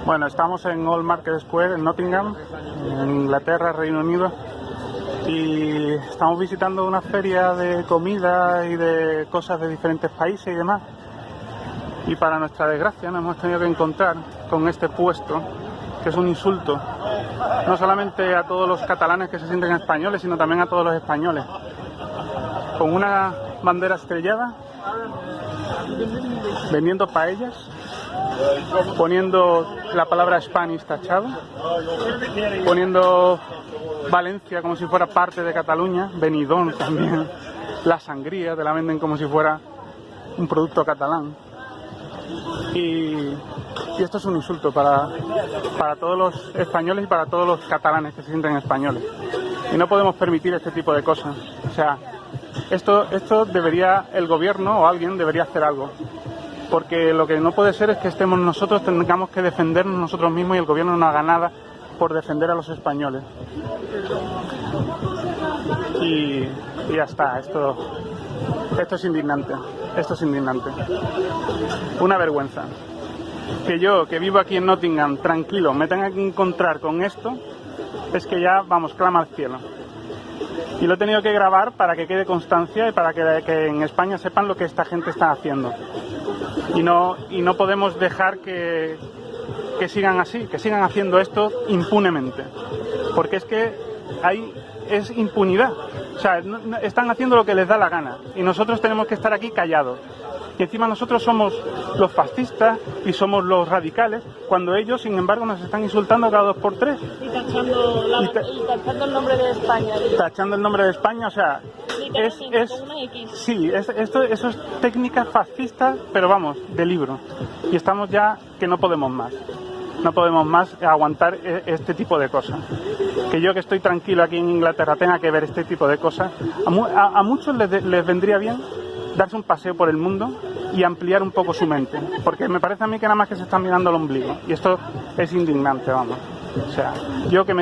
Bueno, estamos en Old Market Square, en Nottingham, en Inglaterra, Reino Unido, y estamos visitando una feria de comida y de cosas de diferentes países y demás. Y para nuestra desgracia nos hemos tenido que encontrar con este puesto, que es un insulto, no solamente a todos los catalanes que se sienten españoles, sino también a todos los españoles. Con una bandera estrellada, vendiendo paellas, poniendo la palabra Spanish tachado, poniendo Valencia como si fuera parte de Cataluña, Benidorm también, la sangría te la venden como si fuera un producto catalán. Y esto es un insulto para todos los españoles y para todos los catalanes que se sienten españoles. Y no podemos permitir este tipo de cosas. O sea, esto debería, el gobierno o alguien debería hacer algo. Porque lo que no puede ser es que tengamos que defendernos nosotros mismos y el gobierno no haga nada por defender a los españoles. Y ya está, esto es indignante, Una vergüenza. Que yo, que vivo aquí en Nottingham, tranquilo, me tenga que encontrar con esto, es que ya, vamos, clama al cielo. Y lo he tenido que grabar para que quede constancia y para que en España sepan lo que esta gente está haciendo. Y no podemos dejar que sigan así, que sigan haciendo esto impunemente. Porque es que es impunidad. O sea, están haciendo lo que les da la gana. Y nosotros tenemos que estar aquí callados. Y encima nosotros somos los fascistas y somos los radicales, cuando ellos, sin embargo, nos están insultando cada 2 por 3. Y tachando el nombre de España. Tachando el nombre de España, o sea, eso es técnica fascista, pero vamos, de libro. Y estamos ya que no podemos más. No podemos más aguantar este tipo de cosas. Que yo, que estoy tranquilo aquí en Inglaterra, tenga que ver este tipo de cosas. A muchos les vendría bien darse un paseo por el mundo y ampliar un poco su mente, porque me parece a mí que nada más que se están mirando al ombligo, y esto es indignante, vamos. O sea, yo que me